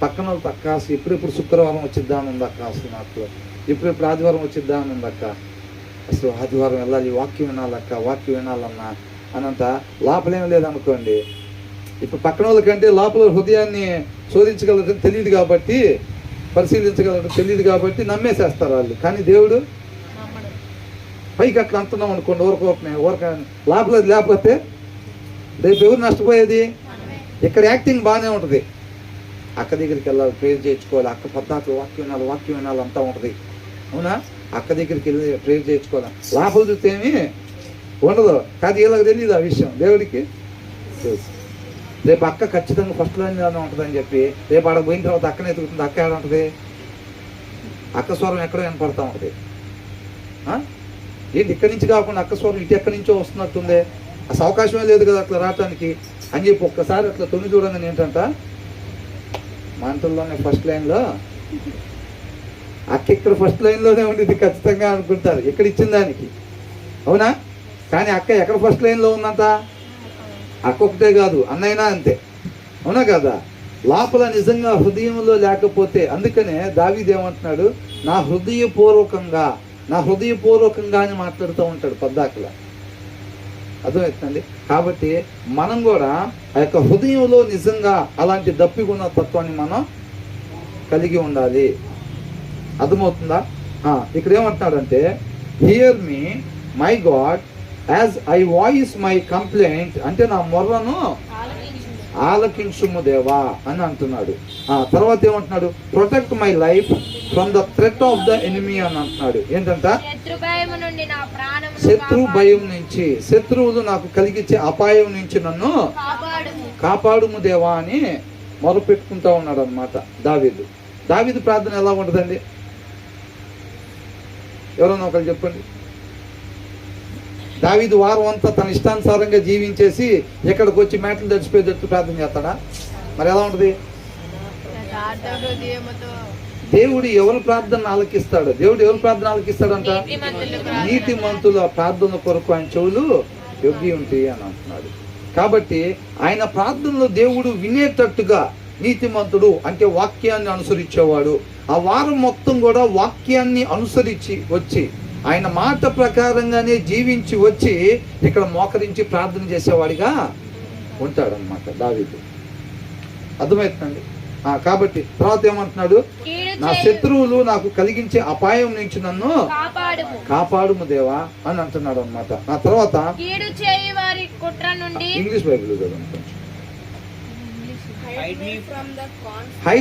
పక్కన వాళ్ళతో అక్క అసలు ఎప్పుడెప్పుడు శుక్రవారం వచ్చిద్దామని ఉంది అక్క, అసలు నాకు ఎప్పుడెప్పుడు ఆదివారం వచ్చిద్దామని ఉంది అక్క, అసలు ఆదివారం వెళ్ళాలి, వాక్యం వినాలక్క, వాక్యం వినాలన్నా అనంత లోపలేం లేదనుకోండి. ఇప్పుడు పక్కన వాళ్ళకంటే లోపల హృదయాన్ని శోధించగలటం తెలియదు కాబట్టి, పరిశీలించగలటం తెలియదు కాబట్టి నమ్మేసేస్తారు వాళ్ళు. కానీ దేవుడు పైకి అట్లా అంటున్నాం అనుకోండి, ఊరక లోపల లేకపోతే రేపు ఎవరు నష్టపోయేది? ఇక్కడ యాక్టింగ్ బాగానే ఉంటుంది, అక్క దగ్గరికి వెళ్ళాలి, ప్రేయర్ చేయించుకోవాలి, అక్క పద్దాకులు వాక్యం వినాలి అంతా ఉంటుంది. అవునా? అక్క దగ్గరికి వెళ్ళి ప్రేయర్ చేయించుకోవాలి. లోపల చూస్తే ఏమి ఉండదు. కాదు వీళ్ళకి తెలియదు ఆ విషయం, దేవుడికి తెలుసు. రేపు అక్క ఖచ్చితంగా ఫస్ట్ లైన్లోనే ఉంటుందని చెప్పి రేపు ఆడ పోయిన తర్వాత అక్కనే ఎదుగుతుంది. అక్క ఏడ ఉంటుంది? అక్క స్వరం ఎక్కడో వినపడతా ఉంటుంది. ఏంటి ఇక్కడి నుంచి కాకుండా అక్క స్వరం ఇటు ఎక్కడి నుంచో వస్తున్నట్టుంది, అసలు అవకాశమే లేదు కదా అట్లా రావటానికి అని చెప్పి ఒక్కసారి అట్లా తొమ్మిది చూడంగానే ఏంటంట, మంటల్లోనే ఫస్ట్ లైన్లో అక్క ఇక్కడ ఫస్ట్ లైన్లోనే ఉండేది ఖచ్చితంగా అనుకుంటారు ఇక్కడ ఇచ్చిన దానికి. అవునా? కానీ అక్క ఎక్కడ ఫస్ట్ లైన్లో ఉందంట? అక్క ఒకటే కాదు, అన్నైనా అంతే. అవునా కదా? లోపల నిజంగా హృదయంలో లేకపోతే, అందుకనే దావీదు ఏమంటున్నాడు, నా హృదయపూర్వకంగా అని మాట్లాడుతూ ఉంటాడు పద్దాకల. అర్థమవుతుందండి? కాబట్టి మనం కూడా ఆ యొక్క హృదయంలో నిజంగా అలాంటి దప్పిగున్న తత్వాన్ని మనం కలిగి ఉండాలి. అర్థమవుతుందా? ఇక్కడ ఏమంటున్నాడంటే, here me my God as I voice my complaint, అంటే నా మొర్రను ఆలకించుము దేవా అని అంటున్నాడు. తర్వాత ఏమంటున్నాడు, protect my life from the threat of the enemy అని అంటున్నాడు. ఏంటంట? శత్రు భయం నుంచి, శత్రువులు నాకు కలిగించే అపాయం నుంచి నన్ను కాపాడుము దేవా అని మొరపెట్టుకుంటా ఉన్నాడు అనమాట దావీదు ప్రార్థన ఎలా ఉంటుందండి? ఎవరన్నా ఒకరు చెప్పండి. దావీదు వారం అంతా తన ఇష్టానుసారంగా జీవించేసి ఎక్కడికి వచ్చి మేటలు తడిచిపోయేటట్టు ప్రార్థన చేస్తాడా? మరి ఎలా ఉంటుంది? దేవుడు ఎవరు ప్రార్థన ఆలకిస్తాడు? దేవుడు ఎవరు ప్రార్థన ఆలకిస్తాడంట? నీతిమంతుల ప్రార్థన కొరకు ఆయన చెవులు యొగ్గి ఉంటాయి అని అంటున్నాడు. కాబట్టి ఆయన ప్రార్థనలో దేవుడు వినేటట్టుగా, నీతిమంతుడు అంటే వాక్యాన్ని అనుసరించేవాడు, ఆ వారం మొత్తం కూడా వాక్యాన్ని అనుసరించి వచ్చి ఆయన మాట ప్రకారంగానే జీవించి వచ్చి ఇక్కడ మోకరించి ప్రార్థన చేసేవాడిగా ఉంటాడనమాట దావీదు. అర్థమవుతుందండి? కాబట్టి తర్వాత ఏమంటున్నాడు, నా శత్రువులు నాకు కలిగించే అపాయం నుంచి నన్ను కాపాడుము దేవా అని అంటున్నాడు అనమాట. ఆ తర్వాత ఇంగ్లీష్ బైబిల్ చదవండి. హైడ్